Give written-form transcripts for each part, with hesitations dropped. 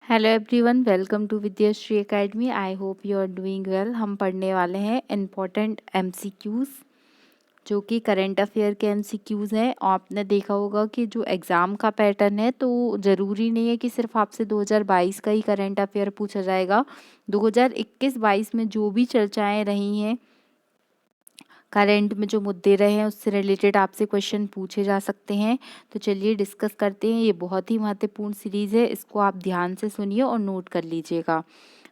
Hello everyone, welcome to Vidyashree academy. I hope you are doing well. हम पढ़ने वाले हैं इम्पोर्टेंट एमसीक्यूज़ जो कि करंट अफेयर के एमसीक्यूज़ हैं। आपने देखा होगा कि जो एग्ज़ाम का पैटर्न है तो ज़रूरी नहीं है कि सिर्फ आपसे 2022 का ही करंट अफेयर पूछा जाएगा। 2021-22 में जो भी चर्चाएँ रही हैं, करंट में जो मुद्दे रहे हैं उससे रिलेटेड आपसे क्वेश्चन पूछे जा सकते हैं। तो चलिए डिस्कस करते हैं। ये बहुत ही महत्वपूर्ण सीरीज़ है, इसको आप ध्यान से सुनिए और नोट कर लीजिएगा।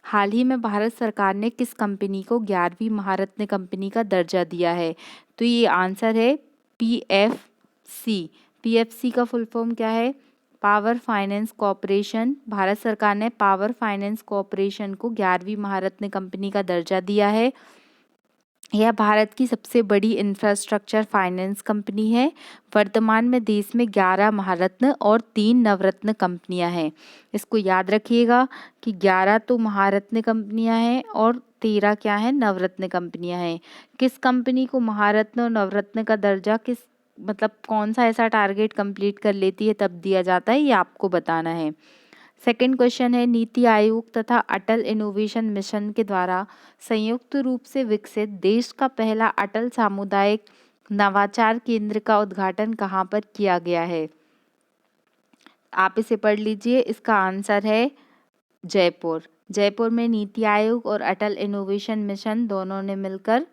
हाल ही में भारत सरकार ने किस कंपनी को 11वीं महारत्न कंपनी का दर्जा दिया है? तो ये आंसर है पीएफसी। पीएफसी का फुल फॉर्म क्या है? Power finance corporation. भारत सरकार ने पावर फाइनेंस कॉरपोरेशन को 11वीं महारत्न कंपनी का दर्जा दिया है। यह भारत की सबसे बड़ी इंफ्रास्ट्रक्चर फाइनेंस कंपनी है। वर्तमान में देश में 11 महारत्न और 3 नवरत्न कंपनियां हैं। इसको याद रखिएगा कि 11 तो महारत्न कंपनियां हैं और 13 क्या है? नवरत्न कंपनियां हैं। किस कंपनी को महारत्न और नवरत्न का दर्जा कौन सा ऐसा टारगेट कंप्लीट कर लेती है तब दिया जाता है, ये आपको बताना है। सेकंड क्वेश्चन है, नीति आयोग तथा अटल इनोवेशन मिशन के द्वारा संयुक्त रूप से विकसित देश का पहला अटल सामुदायिक नवाचार केंद्र का उद्घाटन कहाँ पर किया गया है? आप इसे पढ़ लीजिए। इसका आंसर है जयपुर। जयपुर में नीति आयोग और अटल इनोवेशन मिशन दोनों ने मिलकर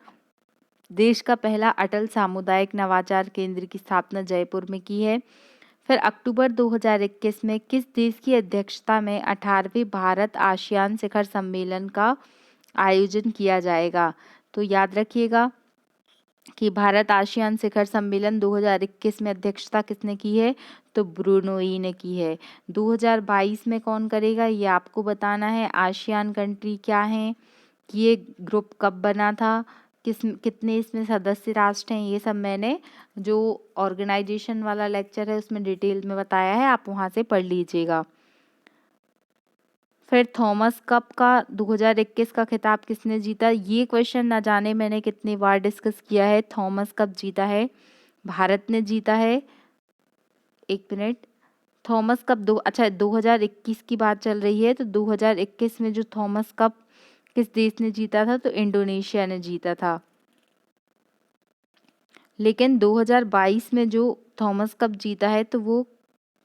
देश का पहला अटल सामुदायिक नवाचार केंद्र की स्थापना जयपुर में की है। फिर अक्टूबर 2021 में किस देश की अध्यक्षता में 18वें भारत आसियान शिखर सम्मेलन का आयोजन किया जाएगा? तो याद रखिएगा कि भारत आसियान शिखर सम्मेलन 2021 में अध्यक्षता किसने की है? तो ब्रुनोई ने की है। 2022 में कौन करेगा, ये आपको बताना है। आसियान कंट्री क्या है, ये ग्रुप कब बना था, कितने इसमें सदस्य राष्ट्र हैं, ये सब मैंने जो ऑर्गेनाइजेशन वाला लेक्चर है उसमें डिटेल में बताया है, आप वहाँ से पढ़ लीजिएगा। फिर थॉमस कप का 2021 का खिताब किसने जीता? ये क्वेश्चन ना जाने मैंने कितनी बार डिस्कस किया है। थॉमस कप जीता है, भारत ने जीता है। एक मिनट, थॉमस कप 2021 की बात चल रही है, तो 2021 में जो थॉमस कप किस देश ने जीता था? तो इंडोनेशिया ने जीता था। लेकिन 2022 में जो थॉमस कप जीता है तो वो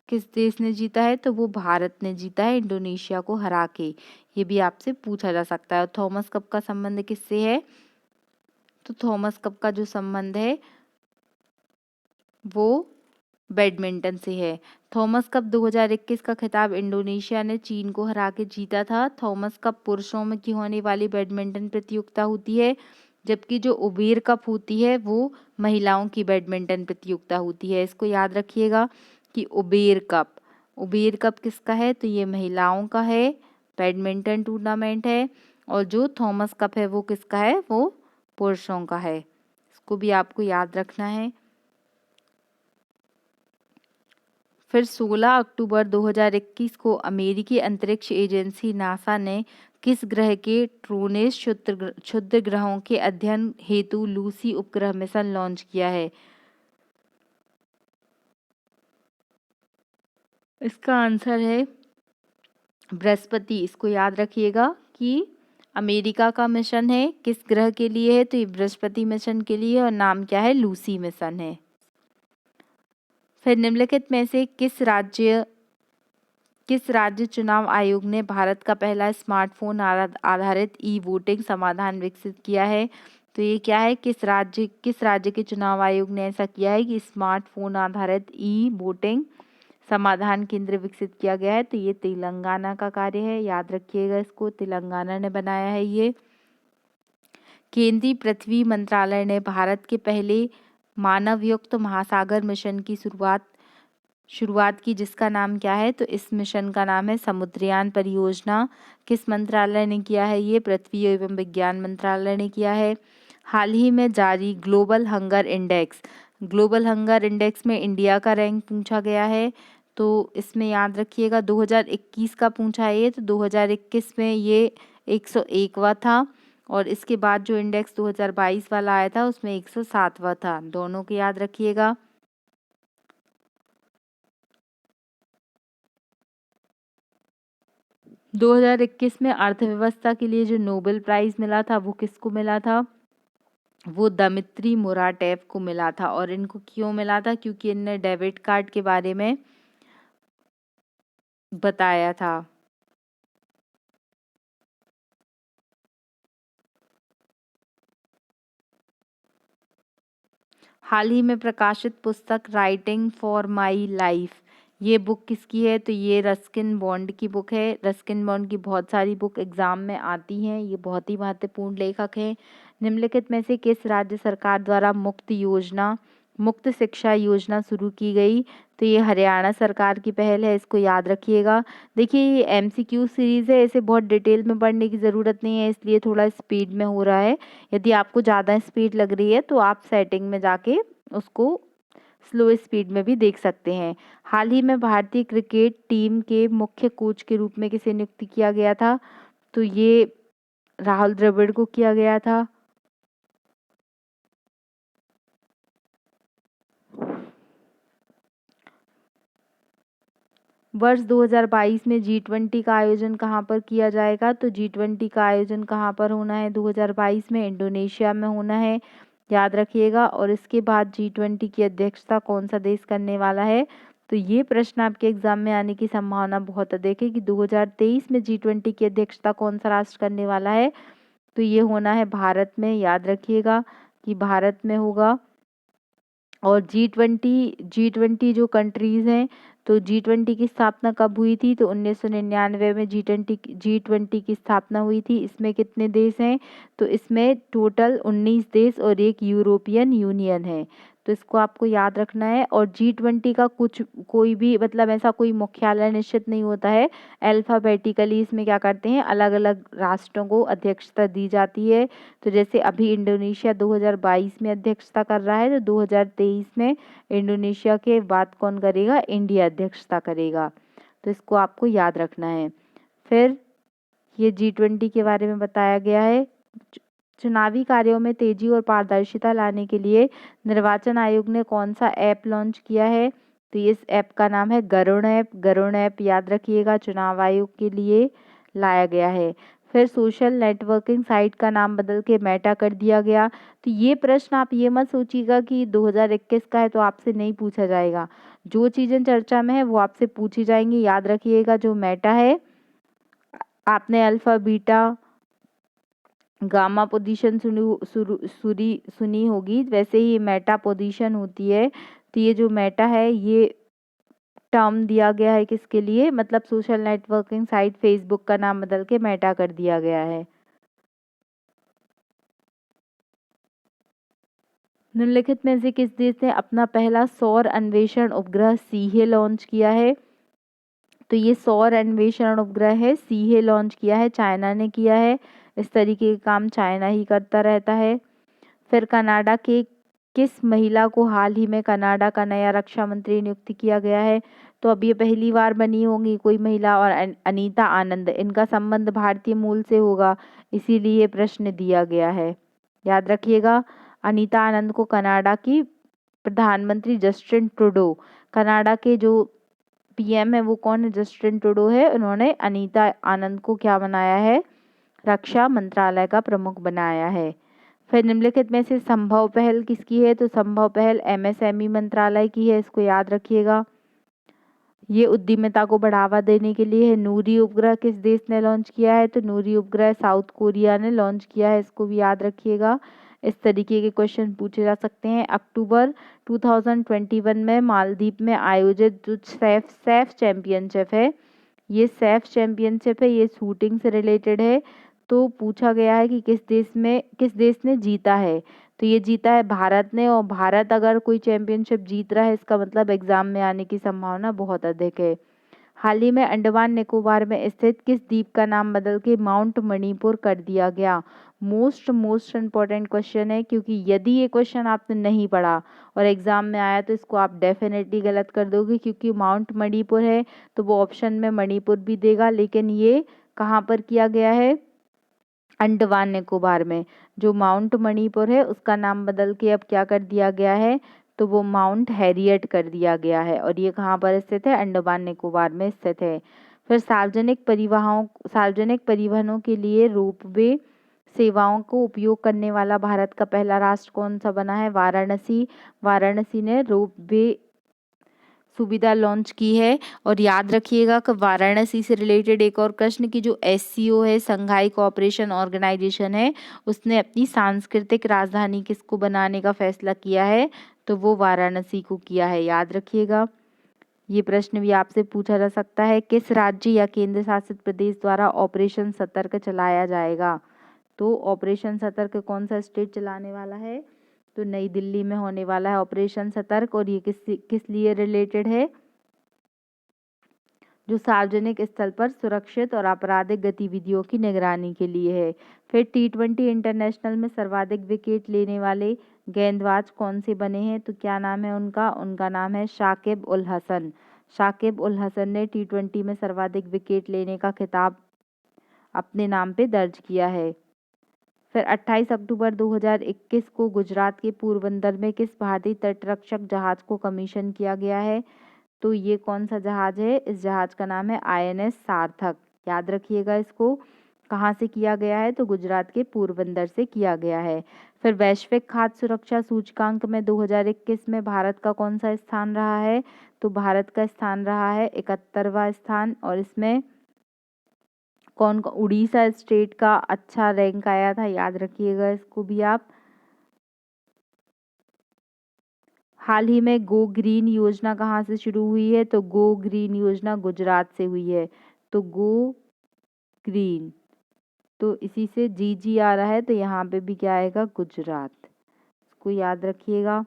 किस देश ने जीता है? तो वो भारत ने जीता है, इंडोनेशिया को हरा के। ये भी आपसे पूछा जा सकता है। थॉमस कप का संबंध किससे है? तो थॉमस कप का जो संबंध है वो बैडमिंटन से है। थॉमस कप 2021 का खिताब इंडोनेशिया ने चीन को हरा के जीता था। थॉमस कप पुरुषों में की होने वाली बैडमिंटन प्रतियोगिता होती है, जबकि जो उबेर कप होती है वो महिलाओं की बैडमिंटन प्रतियोगिता होती है। इसको याद रखिएगा कि उबेर कप किसका है? तो ये महिलाओं का है, बैडमिंटन टूर्नामेंट है। और जो थॉमस कप है वो किसका है? वो पुरुषों का है। इसको भी आपको याद रखना है। फिर 16 अक्टूबर 2021 को अमेरिकी अंतरिक्ष एजेंसी नासा ने किस ग्रह के ट्रोनेस क्षुद्र ग्रहों के अध्ययन हेतु लूसी उपग्रह मिशन लॉन्च किया है? इसका आंसर है बृहस्पति। इसको याद रखिएगा कि अमेरिका का मिशन है, किस ग्रह के लिए है? तो ये बृहस्पति मिशन के लिए, और नाम क्या है? लूसी मिशन है। फिर निम्नलिखित में से किस राज्य चुनाव आयोग ने भारत का पहला स्मार्टफोन आधारित ई वोटिंग समाधान विकसित किया है? तो ये क्या है? किस राज्य के चुनाव आयोग ने ऐसा किया है कि स्मार्टफोन आधारित ई वोटिंग समाधान केंद्र विकसित किया गया है? तो ये तेलंगाना का कार्य है, याद रखिएगा इसको, तेलंगाना ने बनाया है ये। केंद्रीय पृथ्वी मंत्रालय ने भारत के पहले मानवयुक्त महासागर मिशन की शुरुआत की, जिसका नाम क्या है? तो इस मिशन का नाम है समुद्रयान परियोजना। किस मंत्रालय ने किया है? ये पृथ्वी एवं विज्ञान मंत्रालय ने किया है। हाल ही में जारी ग्लोबल हंगर इंडेक्स में इंडिया का रैंक पूछा गया है। तो इसमें याद रखिएगा 2021 का पूछा है ये, तो 2021 में ये 101वां था, और इसके बाद जो इंडेक्स 2022 वाला आया था उसमें 107वां था। दोनों को याद रखिएगा। 2021 में अर्थव्यवस्था के लिए जो नोबेल प्राइज़ मिला था वो किसको मिला था? वो दमित्री मुराटेव को मिला था। और इनको क्यों मिला था? क्योंकि इनने डेबिट कार्ड के बारे में बताया था। हाल ही में प्रकाशित पुस्तक राइटिंग फॉर माई लाइफ, ये बुक किसकी है? तो ये रस्किन बॉन्ड की बुक है। रस्किन बॉन्ड की बहुत सारी बुक एग्जाम में आती हैं। ये बहुत ही महत्वपूर्ण लेखक हैं। निम्नलिखित में से किस राज्य सरकार द्वारा मुक्त शिक्षा योजना शुरू की गई? तो ये हरियाणा सरकार की पहल है, इसको याद रखिएगा। देखिए ये MCQ सीरीज़ है, इसे बहुत डिटेल में पढ़ने की ज़रूरत नहीं है, इसलिए थोड़ा स्पीड में हो रहा है। यदि आपको ज़्यादा स्पीड लग रही है तो आप सेटिंग में जाके उसको स्लो स्पीड में भी देख सकते हैं। हाल ही में भारतीय क्रिकेट टीम के मुख्य कोच के रूप में किसे नियुक्त किया गया था? तो ये राहुल द्रविड़ को किया गया था। वर्ष 2022 में G20 का आयोजन कहाँ पर किया जाएगा? तो G20 का आयोजन कहाँ पर होना है 2022 में? इंडोनेशिया में होना है, याद रखिएगा। और इसके बाद G20 की अध्यक्षता कौन सा देश करने वाला है? तो ये प्रश्न आपके एग्जाम में आने की संभावना बहुत अधिक है कि 2023 में G20 की अध्यक्षता कौन सा राष्ट्र करने वाला है? तो ये होना है भारत में, याद रखिएगा कि भारत में होगा। और G20 जो कंट्रीज़ हैं, तो G20 की स्थापना कब हुई थी? तो 1999 में G20 की स्थापना हुई थी। इसमें कितने देश हैं? तो इसमें टोटल 19 देश और एक यूरोपियन यूनियन है, तो इसको आपको याद रखना है। और G20 का कोई भी मतलब ऐसा कोई मुख्यालय निश्चित नहीं होता है। अल्फ़ाबेटिकली इसमें क्या करते हैं, अलग अलग राष्ट्रों को अध्यक्षता दी जाती है। तो जैसे अभी इंडोनेशिया 2022 में अध्यक्षता कर रहा है, तो 2023 में इंडोनेशिया के बाद कौन करेगा? इंडिया अध्यक्षता करेगा। तो इसको आपको याद रखना है। फिर ये G20 के बारे में बताया गया है। चुनावी कार्यों में तेजी और पारदर्शिता लाने के लिए निर्वाचन आयोग ने कौन सा ऐप लॉन्च किया है? तो इस ऐप का नाम है गरुड़ ऐप। गरुड़ ऐप याद रखिएगा, चुनाव आयोग के लिए लाया गया है। फिर सोशल नेटवर्किंग साइट का नाम बदल के मेटा कर दिया गया। तो ये प्रश्न आप ये मत सोचिएगा कि 2021 का है तो आपसे नहीं पूछा जाएगा। जो चीज़ें चर्चा में है वो आपसे पूछी जाएंगी, याद रखिएगा। जो मेटा है, आपने अल्फा बीटा गामा पोजीशन सुनी होगी, वैसे ही मेटा पोजीशन होती है। तो ये जो मेटा है ये टर्म दिया गया है किसके लिए? मतलब सोशल नेटवर्किंग साइट फेसबुक का नाम बदल के मेटा कर दिया गया है। निम्नलिखित में से किस देश ने अपना पहला सौर अन्वेषण उपग्रह सीहे लॉन्च किया है? तो ये सौर अन्वेषण उपग्रह है, सीहे लॉन्च किया है, चाइना ने किया है। इस तरीके का काम चाइना ही करता रहता है। फिर कनाडा के किस महिला को हाल ही में कनाडा का नया रक्षा मंत्री नियुक्त किया गया है? तो अब ये पहली बार बनी होंगी कोई महिला, और अनीता आनंद। इनका संबंध भारतीय मूल से होगा, इसीलिए ये प्रश्न दिया गया है, याद रखिएगा। अनीता आनंद को कनाडा की प्रधानमंत्री जस्टिन ट्रूडो, कनाडा के जो PM है वो कौन है? जस्टिन ट्रूडो है। उन्होंने अनीता आनंद को क्या बनाया है? रक्षा मंत्रालय का प्रमुख बनाया है। फिर निम्नलिखित में से संभव पहल किसकी है? तो संभव पहल MSME मंत्रालय की है, इसको याद रखिएगा। ये उद्यमिता को बढ़ावा देने के लिए है। नूरी उपग्रह किस देश ने लॉन्च किया है? तो नूरी उपग्रह साउथ कोरिया ने लॉन्च किया है, इसको भी याद रखिएगा। इस तरीके के क्वेश्चन पूछे जा सकते हैं। अक्टूबर 2021 में मालदीव में आयोजित जो सैफ चैंपियनशिप है, ये सैफ चैंपियनशिप है, ये शूटिंग से रिलेटेड है। तो पूछा गया है कि किस देश ने जीता है? तो ये जीता है भारत ने। और भारत अगर कोई चैंपियनशिप जीत रहा है, इसका मतलब एग्जाम में आने की संभावना बहुत अधिक है। हाल ही में अंडमान निकोबार में स्थित किस द्वीप का नाम बदल के माउंट मणिपुर कर दिया गया? मोस्ट इम्पोर्टेंट क्वेश्चन है, क्योंकि यदि ये क्वेश्चन आपने नहीं पढ़ा और एग्जाम में आया तो इसको आप डेफिनेटली गलत कर दोगे, क्योंकि माउंट मणिपुर है तो वो ऑप्शन में मणिपुर भी देगा, लेकिन ये कहाँ पर किया गया है? अंडमान निकोबार में। जो माउंट मणिपुर है उसका नाम बदल के अब क्या कर दिया गया है? तो वो माउंट हैरियट कर दिया गया है, और ये कहाँ पर स्थित है? अंडमान निकोबार में स्थित है। फिर सार्वजनिक परिवहनों के लिए रोपवे सेवाओं को उपयोग करने वाला भारत का पहला राष्ट्र कौन सा बना है? वाराणसी। वाराणसी ने रोपवे सुविधा लॉन्च की है। और याद रखिएगा कि वाराणसी से रिलेटेड एक और प्रश्न की जो SCO है, संघाई कोऑपरेशन ऑर्गेनाइजेशन है, उसने अपनी सांस्कृतिक राजधानी किसको बनाने का फैसला किया है? तो वो वाराणसी को किया है, याद रखिएगा। ये प्रश्न भी आपसे पूछा जा सकता है। किस राज्य या केंद्र शासित प्रदेश द्वारा ऑपरेशन सतर्क चलाया जाएगा? तो ऑपरेशन सतर्क कौन सा स्टेट चलाने वाला है? तो नई दिल्ली में होने वाला है ऑपरेशन सतर्क। और ये किस लिए रिलेटेड है? जो सार्वजनिक स्थल पर सुरक्षित और आपराधिक गतिविधियों की निगरानी के लिए है। फिर T20 इंटरनेशनल में सर्वाधिक विकेट लेने वाले गेंदबाज कौन से बने हैं? तो क्या नाम है उनका? उनका नाम है शाकिब उल हसन। शाकिब उल हसन ने T20 में सर्वाधिक विकेट लेने का खिताब अपने नाम पे दर्ज किया है। फिर 28 अक्टूबर 2021 को गुजरात के पोरबंदर में किस भारतीय तटरक्षक जहाज को कमीशन किया गया है? तो ये कौन सा जहाज है? इस जहाज का नाम है INS सार्थक, याद रखिएगा इसको। कहाँ से किया गया है? तो गुजरात के पोरबंदर से किया गया है। फिर वैश्विक खाद्य सुरक्षा सूचकांक में 2021 में भारत का कौन सा स्थान रहा है? तो भारत का स्थान रहा है 71वां स्थान। और इसमें उड़ीसा स्टेट का अच्छा रैंक आया था, याद रखिएगा इसको भी आप। हाल ही में गो ग्रीन योजना कहाँ से शुरू हुई है? तो गो ग्रीन योजना गुजरात से हुई है। तो गो ग्रीन, तो इसी से GG आ रहा है, तो यहाँ पे भी क्या आएगा? गुजरात, इसको याद रखिएगा।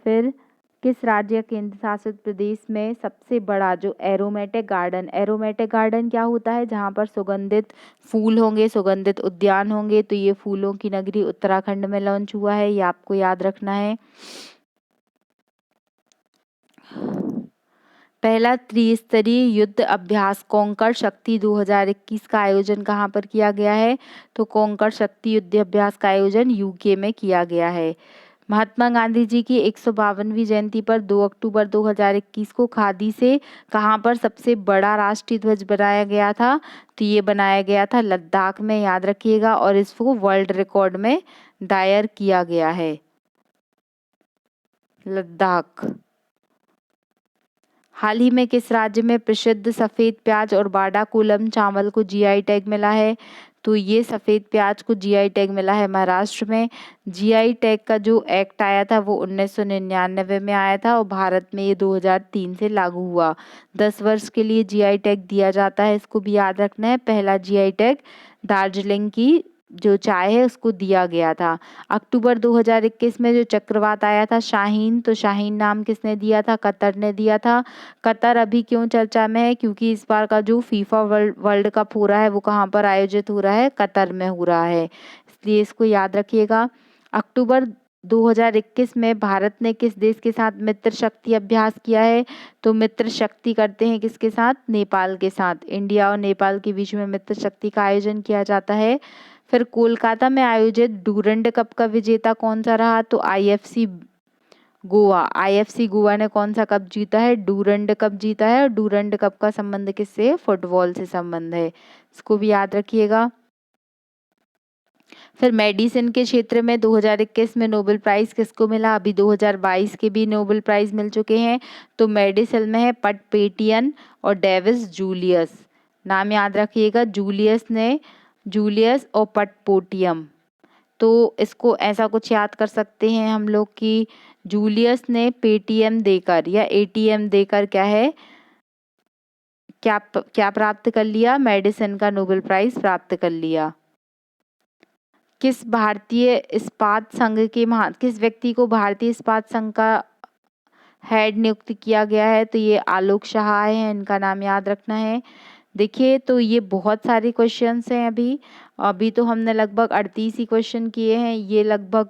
फिर किस राज्य या केंद्र शासित प्रदेश में सबसे बड़ा जो एरोमेटिक गार्डन क्या होता है? जहाँ पर सुगंधित फूल होंगे, सुगंधित उद्यान होंगे। तो ये फूलों की नगरी उत्तराखंड में लॉन्च हुआ है, ये आपको याद रखना है। पहला त्रिस्तरीय युद्ध अभ्यास कॉन्कर शक्ति 2021 का आयोजन कहाँ पर किया गया है? तो कॉन्कर शक्ति युद्ध अभ्यास का आयोजन UK में किया गया है। महात्मा गांधी जी की 152वीं जयंती पर 2 अक्टूबर 2021 को खादी से कहाँ पर सबसे बड़ा राष्ट्रीय ध्वज बनाया गया था? तो ये बनाया गया था लद्दाख में, याद रखिएगा। और इसको वर्ल्ड रिकॉर्ड में दायर किया गया है, लद्दाख। हाल ही में किस राज्य में प्रसिद्ध सफ़ेद प्याज और बाड़ा कोलम चावल को GI टैग मिला है? तो ये सफ़ेद प्याज को GI टैग मिला है महाराष्ट्र में। GI टैग का जो एक्ट आया था वो 1999 में आया था और भारत में ये 2003 से लागू हुआ। 10 वर्ष के लिए GI टैग दिया जाता है, इसको भी याद रखना है। पहला GI टैग दार्जिलिंग की जो चाय है उसको दिया गया था। अक्टूबर 2021 में जो चक्रवात आया था शाहीन, तो शाहीन नाम किसने दिया था? कतर ने दिया था। कतर अभी क्यों चर्चा में है? क्योंकि इस बार का जो फीफा वर्ल्ड कप हो रहा है वो कहाँ पर आयोजित हो रहा है? कतर में हो रहा है, इसलिए इसको याद रखिएगा। अक्टूबर 2021 में भारत ने किस देश के साथ मित्र शक्ति अभ्यास किया है? तो मित्र शक्ति करते हैं किसके साथ? नेपाल के साथ। इंडिया और नेपाल के बीच में मित्र शक्ति का आयोजन किया जाता है। फिर कोलकाता में आयोजित डूरंड कप का विजेता कौन सा रहा? तो IFC गोवा ने कौन सा कप जीता है? डूरंड कप जीता है। और डूरंड कप का संबंध किससे है? फुटबॉल से संबंध है, इसको भी याद रखिएगा। फिर मेडिसिन के क्षेत्र में 2021 में नोबेल प्राइज किसको मिला? अभी 2022 के भी नोबेल प्राइज मिल चुके हैं। तो मेडिसिन में है पटपेटियन और डेविस जूलियस, नाम याद रखिएगा। जूलियस और पटपोटियम। तो इसको ऐसा कुछ याद कर सकते हैं हम लोग कि जूलियस ने पेटीएम देकर या ATM देकर क्या प्राप्त कर लिया? मेडिसिन का नोबेल प्राइज प्राप्त कर लिया। किस व्यक्ति को भारतीय इस्पात संघ का हेड नियुक्त किया गया है? तो ये आलोक शाह हैं, इनका नाम याद रखना है। देखिए, तो ये बहुत सारे क्वेश्चंस हैं। अभी तो हमने लगभग 38 ही क्वेश्चन किए हैं। ये लगभग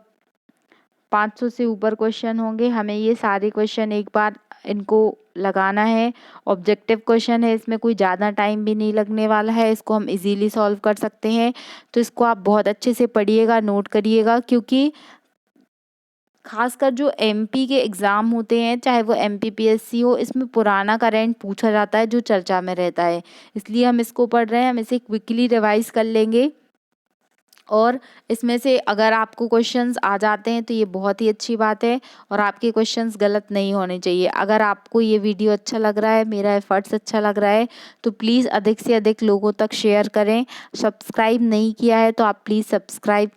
500 से ऊपर क्वेश्चन होंगे। हमें ये सारे क्वेश्चन एक बार इनको लगाना है। ऑब्जेक्टिव क्वेश्चन है, इसमें कोई ज़्यादा टाइम भी नहीं लगने वाला है, इसको हम इजीली सॉल्व कर सकते हैं। तो इसको आप बहुत अच्छे से पढ़िएगा, नोट करिएगा, क्योंकि खासकर जो एमपी के एग्ज़ाम होते हैं, चाहे वो एमपीपीएससी हो, इसमें पुराना करंट पूछा जाता है जो चर्चा में रहता है। इसलिए हम इसको पढ़ रहे हैं, हम इसे क्विकली रिवाइज कर लेंगे और इसमें से अगर आपको क्वेश्चंस आ जाते हैं तो ये बहुत ही अच्छी बात है और आपके क्वेश्चंस गलत नहीं होने चाहिए। अगर आपको ये वीडियो अच्छा लग रहा है, मेरा एफर्ट्स अच्छा लग रहा है, तो प्लीज़ अधिक से अधिक लोगों तक शेयर करें। सब्सक्राइब नहीं किया है तो आप प्लीज़ सब्सक्राइब